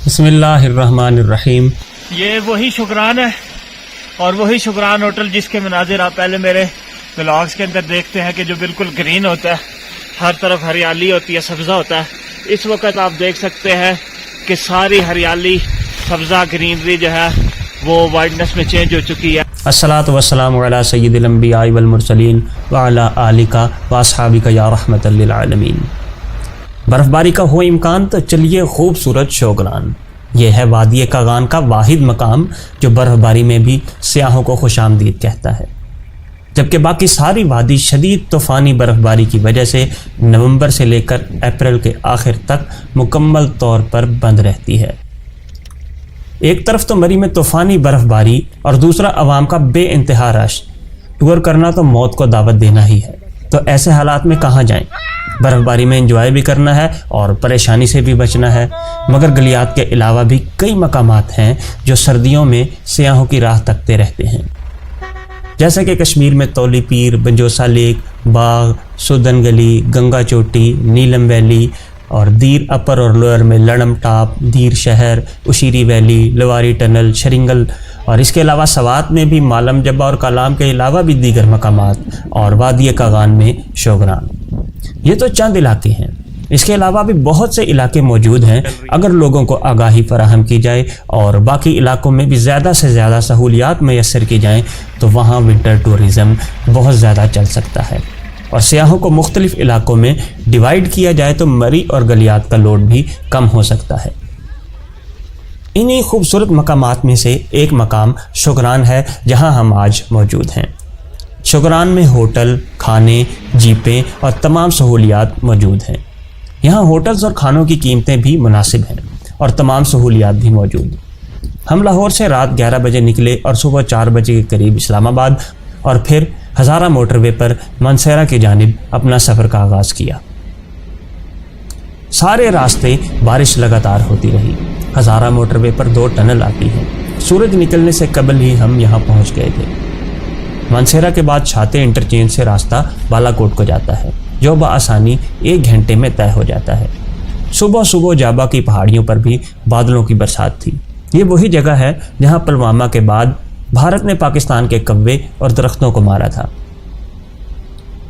بسم اللہ الرحمن الرحیم۔ یہ وہی شکران ہے اور وہی شکران ہوٹل جس کے مناظر آپ پہلے میرے ولاگز کے اندر دیکھتے ہیں کہ جو بالکل گرین ہوتا ہے، ہر طرف ہریالی ہوتی ہے، سبزہ ہوتا ہے۔ اس وقت آپ دیکھ سکتے ہیں کہ ساری ہریالی، سبزہ، گرینری جو ہے وہ وائٹنس میں چینج ہو چکی ہے۔ الصلاۃ والسلام علی سید الانبیاء والمرسلین وعلی آلک واصحابک یا رحمت للعالمین۔ برف باری کا ہو امکان تو چلیے خوبصورت شوگران۔ یہ ہے وادی کاغان کا واحد مقام جو برف باری میں بھی سیاحوں کو خوش آمدید کہتا ہے، جبکہ باقی ساری وادی شدید طوفانی برف باری کی وجہ سے نومبر سے لے کر اپریل کے آخر تک مکمل طور پر بند رہتی ہے۔ ایک طرف تو مری میں طوفانی برف باری اور دوسرا عوام کا بے انتہا رش۔ ٹور کرنا تو موت کو دعوت دینا ہی ہے، تو ایسے حالات میں کہاں جائیں؟ برف باری میں انجوائے بھی کرنا ہے اور پریشانی سے بھی بچنا ہے، مگر گلیات کے علاوہ بھی کئی مقامات ہیں جو سردیوں میں سیاحوں کی راہ تکتے رہتے ہیں، جیسے کہ کشمیر میں تولی پیر، بنجوسا لیک، باغ، سودن گلی، گنگا چوٹی، نیلم ویلی، اور دیر اپر اور لوئر میں لڑم ٹاپ، دیر شہر، اشیری ویلی، لواری ٹنل، شرنگل، اور اس کے علاوہ سوات میں بھی مالم جبہ اور کالام کے علاوہ بھی دیگر مقامات، اور وادی کاغان میں شوگران۔ یہ تو چند علاقے ہیں، اس کے علاوہ بھی بہت سے علاقے موجود ہیں۔ اگر لوگوں کو آگاہی فراہم کی جائے اور باقی علاقوں میں بھی زیادہ سے زیادہ سہولیات میسر کی جائیں تو وہاں ونٹر ٹورزم بہت زیادہ چل سکتا ہے، اور سیاحوں کو مختلف علاقوں میں ڈیوائیڈ کیا جائے تو مری اور گلیات کا لوڈ بھی کم ہو سکتا ہے۔ انہی خوبصورت مقامات میں سے ایک مقام شوگران ہے جہاں ہم آج موجود ہیں۔ شوگران میں ہوٹل، کھانے، جیپیں اور تمام سہولیات موجود ہیں۔ یہاں ہوٹلز اور کھانوں کی قیمتیں بھی مناسب ہیں اور تمام سہولیات بھی موجود ہیں۔ ہم لاہور سے رات 11 بجے نکلے اور صبح 4 بجے کے قریب اسلام آباد اور پھر ہزارہ موٹر وے پر مانسہرہ کی جانب اپنا سفر کا آغاز کیا۔ سارے راستے بارش لگاتار ہوتی رہی۔ ہزارہ موٹر وے پر 2 ٹنل آتی ہیں۔ سورج نکلنے سے قبل ہی ہم یہاں پہنچ گئے تھے۔ مانسہرہ کے بعد چھاتے انٹرچینج سے راستہ بالا کوٹ کو جاتا ہے، جو بآسانی 1 گھنٹے میں طے ہو جاتا ہے۔ صبح صبح جابا کی پہاڑیوں پر بھی بادلوں کی برسات تھی۔ یہ وہی جگہ ہے جہاں پلوامہ کے بعد بھارت نے پاکستان کے کوے اور درختوں کو مارا تھا۔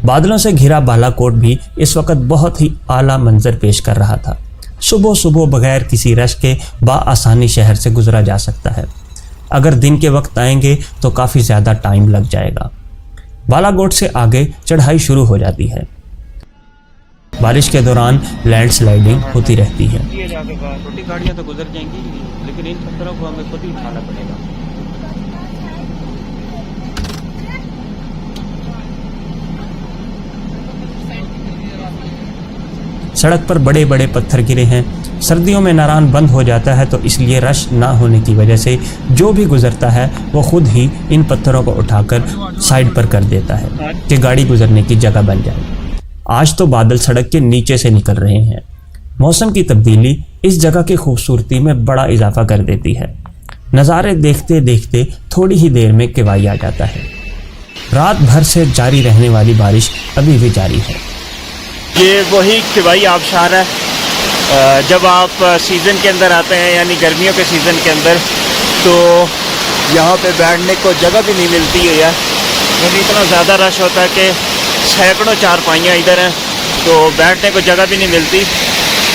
بادلوں سے گھرا بالا کوٹ بھی اس وقت بہت ہی اعلیٰ منظر پیش کر رہا تھا۔ صبح صبح بغیر کسی رش کے بآسانی شہر سے گزرا جا سکتا ہے۔ اگر دن کے وقت آئیں گے تو کافی زیادہ ٹائم لگ جائے گا۔ بالا کوٹ سے آگے چڑھائی شروع ہو جاتی ہے۔ بارش کے دوران لینڈ سلائیڈنگ ہوتی رہتی ہے۔ چھوٹی گاڑیاں تو گزر جائیں گی، لیکن ان پتھروں کو ہمیں خود ہی اٹھانا پڑے گا۔ سڑک پر بڑے بڑے پتھر گرے ہیں۔ سردیوں میں ناران بند ہو جاتا ہے تو اس لیے رش نہ ہونے کی وجہ سے جو بھی گزرتا ہے وہ خود ہی ان پتھروں کو اٹھا کر سائڈ پر کر دیتا ہے کہ گاڑی گزرنے کی جگہ بن جائے۔ آج تو بادل سڑک کے نیچے سے نکل رہے ہیں۔ موسم کی تبدیلی اس جگہ کی خوبصورتی میں بڑا اضافہ کر دیتی ہے۔ نظارے دیکھتے دیکھتے تھوڑی ہی دیر میں کوائی آ جاتا ہے۔ رات بھر سے جاری رہنے والی بارش ابھی بھی جاری ہے۔ یہ وہی کوائی آبشار ہے۔ جب آپ سیزن کے اندر آتے ہیں، یعنی گرمیوں کے سیزن کے اندر، تو یہاں پہ بیٹھنے کو جگہ بھی نہیں ملتی ہے، یعنی اتنا زیادہ رش ہوتا ہے کہ سینکڑوں چارپائیاں ادھر ہیں تو بیٹھنے کو جگہ بھی نہیں ملتی۔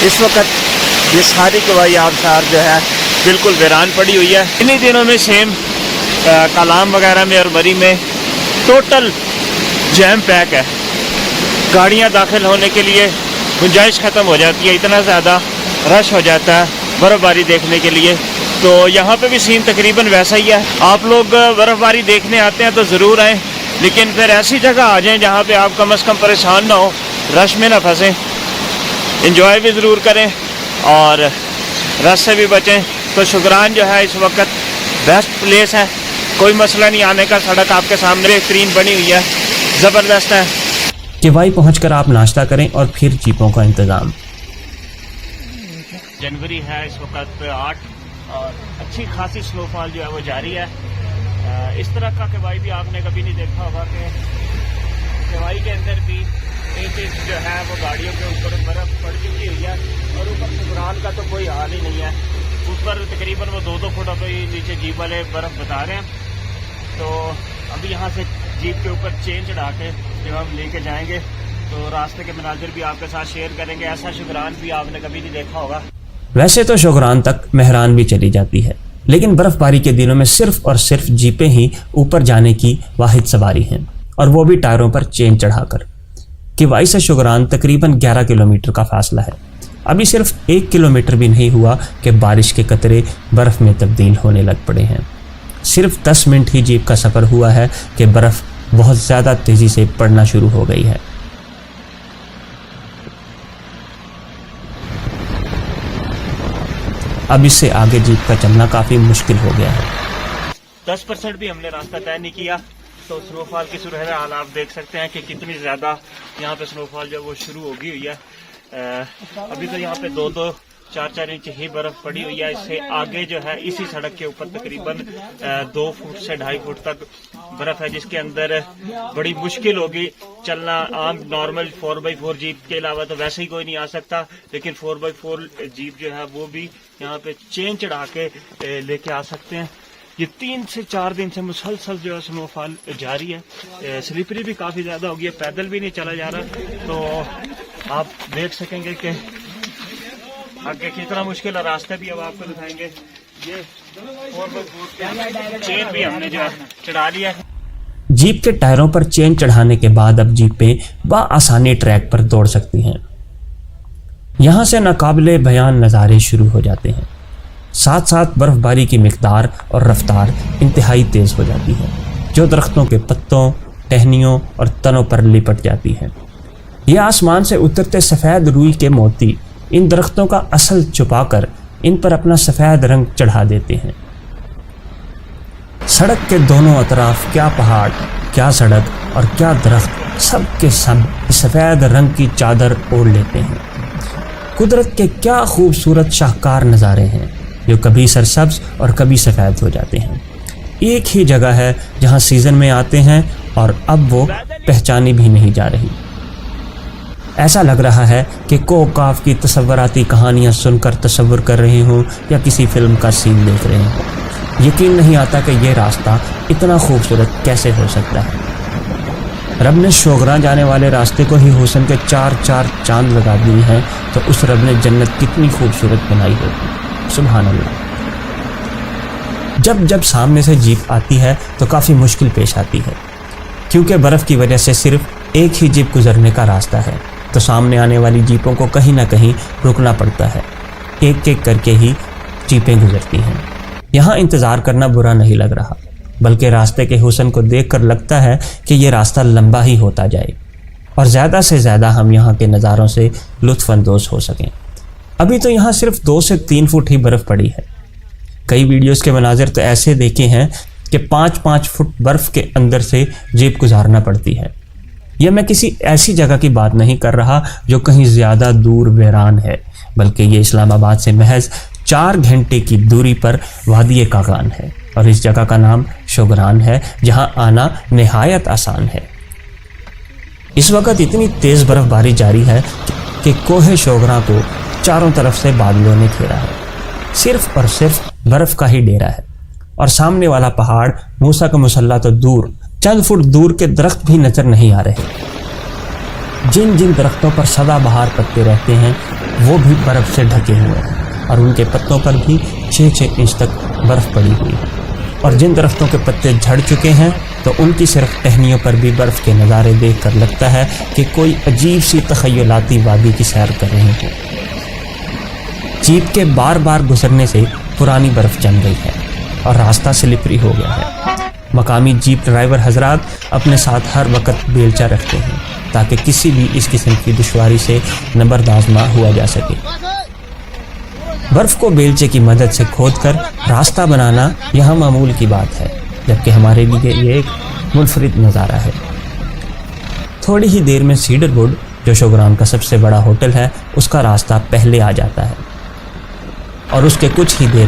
اس وقت یہ ساری کوائی آبشار جو ہے بالکل ویران پڑی ہوئی ہے۔ انہی دنوں میں سیم کالام وغیرہ میں اور مری میں ٹوٹل جیم پیک ہے۔ گاڑیاں داخل ہونے کے لیے گنجائش ختم ہو جاتی ہے، اتنا زیادہ رش ہو جاتا ہے برف باری دیکھنے کے لیے۔ تو یہاں پہ بھی سین تقریباً ویسا ہی ہے۔ آپ لوگ برف باری دیکھنے آتے ہیں تو ضرور آئیں، لیکن پھر ایسی جگہ آ جائیں جہاں پہ آپ کم از کم پریشان نہ ہو، رش میں نہ پھنسیں، انجوائے بھی ضرور کریں اور رش سے بھی بچیں۔ تو شوگران جو ہے اس وقت بیسٹ پلیس ہے، کوئی مسئلہ نہیں آنے کا۔ سڑک آپ کے سامنے بہترین بنی ہوئی ہے، زبردست ہے۔ کوائی پہنچ کر آپ ناشتہ کریں اور پھر جیپوں کا انتظام۔ جنوری ہے اس وقت 8 اور اچھی خاصی سنو فال جو ہے وہ جاری ہے۔ اس طرح کا کوائی بھی آپ نے کبھی نہیں دیکھا ہوگا کہ کوائی کے اندر بھی جو ہے وہ گاڑیوں کے اوپر برف پڑ چکی ہوئی ہے، اور اوپر شوگران کا تو کوئی حال ہی نہیں ہے۔ اس پر تقریباً وہ 2-2 فٹ اب نیچے جیپ والے برف بتا رہے ہیں. تو ابھی یہاں سے جیپ کے اوپر چین چڑھا کے جب ہم لے کے جائیں گے تو راستے کے مناظر بھی آپ کے ساتھ شیئر کریں گے. ایسا شگران بھی آپ نے کبھی نہیں دیکھا ہوگا. ویسے تو شوگران تک مہران بھی چلی جاتی ہے، لیکن برف باری کے دنوں میں صرف اور صرف جیپیں ہی اوپر جانے کی واحد سواری ہیں، اور وہ بھی ٹائروں پر چین چڑھا کر. کیوائی سے شوگران تقریباً 11 کلومیٹر کا فاصلہ ہے. ابھی صرف 1 کلومیٹر بھی نہیں ہوا کہ بارش کے قطرے برف میں تبدیل ہونے لگ پڑے ہیں. صرف 10 منٹ ہی جیپ کا سفر ہوا ہے کہ برف بہت زیادہ تیزی سے پڑنا شروع ہو گئی ہے. اب اس سے آگے جیپ کا چلنا کافی مشکل ہو گیا ہے. 10% بھی ہم نے راستہ طے نہیں کیا تو سنو فال کی صورت حال آپ دیکھ سکتے ہیں کہ کتنی زیادہ یہاں پہ سنو فال جو وہ شروع ہوگی ہوئی ہے. ابھی تو یہاں پہ 2-4 انچ ہی برف پڑی ہوئی ہے. اس سے آگے جو ہے اسی سڑک کے اوپر تقریباً 2 فٹ سے 2.5 فٹ تک برف ہے، جس کے اندر بڑی مشکل ہوگی چلنا. عام نارمل 4x4 جیپ کے علاوہ تو ویسے ہی کوئی نہیں آ سکتا، لیکن 4x4 جیپ جو ہے وہ بھی یہاں پہ چین چڑھا کے لے کے آ سکتے ہیں. یہ 3 سے 4 دن سے مسلسل جو ہے سنو فال جاری ہے. سلپری بھی کافی زیادہ ہوگی ہے، پیدل بھی نہیں چلا جا رہا. تو آپ دیکھ سکیں گے کہ آگے کتنا مشکل ہے. راستہ بھی اب آپ کو دکھائیں گے. یہ 4x4 چین بھی ہم نے جو ہے چڑھا لیا ہے. جیپ کے ٹائروں پر چین چڑھانے کے بعد اب جیپیں بآسانی ٹریک پر دوڑ سکتی ہیں. یہاں سے ناقابل بیان نظارے شروع ہو جاتے ہیں. ساتھ ساتھ برف باری کی مقدار اور رفتار انتہائی تیز ہو جاتی ہے، جو درختوں کے پتوں، ٹہنیوں اور تنوں پر لپٹ جاتی ہے. یہ آسمان سے اترتے سفید روئی کے موتی ان درختوں کا اصل چھپا کر ان پر اپنا سفید رنگ چڑھا دیتے ہیں. سڑک کے دونوں اطراف کیا پہاڑ، کیا سڑک اور کیا درخت، سب کے سب سفید رنگ کی چادر اوڑھ لیتے ہیں. قدرت کے کیا خوبصورت شاہکار نظارے ہیں جو کبھی سرسبز اور کبھی سفید ہو جاتے ہیں. ایک ہی جگہ ہے جہاں سیزن میں آتے ہیں اور اب وہ پہچانی بھی نہیں جا رہی. ایسا لگ رہا ہے کہ کوکاف کی تصوراتی کہانیاں سن کر تصور کر رہے ہوں یا کسی فلم کا سین دیکھ رہے ہوں. یقین نہیں آتا کہ یہ راستہ اتنا خوبصورت کیسے ہو سکتا ہے. رب نے شوگران جانے والے راستے کو ہی حسن کے 4 چاند لگا دیے ہیں، تو اس رب نے جنت کتنی خوبصورت بنائی ہوگی. سبحان اللہ. جب سامنے سے جیپ آتی ہے تو کافی مشکل پیش آتی ہے، کیونکہ برف کی وجہ سے صرف ایک ہی جیپ گزرنے کا راستہ ہے، تو سامنے آنے والی جیپوں کو کہیں نہ کہیں رکنا پڑتا ہے. ایک ایک کر کے ہی جیپیں گزرتی ہیں. یہاں انتظار کرنا برا نہیں لگ رہا، بلکہ راستے کے حسن کو دیکھ کر لگتا ہے کہ یہ راستہ لمبا ہی ہوتا جائے اور زیادہ سے زیادہ ہم یہاں کے نظاروں سے لطف اندوز ہو سکیں. ابھی تو یہاں صرف 2 سے 3 فٹ ہی برف پڑی ہے. کئی ویڈیوز کے مناظر تو ایسے دیکھے ہیں کہ 5 فٹ برف کے اندر سے جیپ گزارنا پڑتی ہے. یہ میں کسی ایسی جگہ کی بات نہیں کر رہا جو کہیں زیادہ دور ویران ہے، بلکہ یہ اسلام آباد سے محض 4 گھنٹے کی دوری پر وادی کاغان ہے، اور اس جگہ کا نام شوگران ہے، جہاں آنا نہایت آسان ہے. اس وقت اتنی تیز برف باری جاری ہے کہ کوہ شوگران کو چاروں طرف سے بادلوں نے گھیرا ہے. صرف اور صرف برف کا ہی ڈیرا ہے، اور سامنے والا پہاڑ موسیٰ کا مسلح تو دور، چند فٹ دور کے درخت بھی نظر نہیں آ رہے. جن درختوں پر سدا بہار پتے رہتے ہیں وہ بھی برف سے ڈھکے ہوئے ہیں، اور ان کے پتوں پر بھی 6 انچ تک برف پڑی ہوئی ہے. اور جن درختوں کے پتے جھڑ چکے ہیں تو ان کی صرف ٹہنیوں پر بھی برف کے نظارے دیکھ کر لگتا ہے کہ کوئی عجیب سی تخیلاتی وادی کی سیر کر رہے ہیں. جیپ کے بار گزرنے سے پرانی برف جم گئی ہے اور راستہ سلپری ہو گیا ہے. مقامی جیپ ڈرائیور حضرات اپنے ساتھ ہر وقت بیلچہ رکھتے ہیں تاکہ کسی بھی اس قسم کی دشواری سے نبرداز نہ ہوا جا سکے. برف کو بیلچے کی مدد سے کھود کر راستہ بنانا یہاں معمول کی بات ہے، جبکہ ہمارے لیے یہ ایک منفرد نظارہ ہے. تھوڑی ہی دیر میں سیڈر ووڈ، جو شوگران کا سب سے بڑا ہوٹل ہے، اس کا راستہ پہلے آ جاتا ہے، اور اس کے کچھ ہی دیر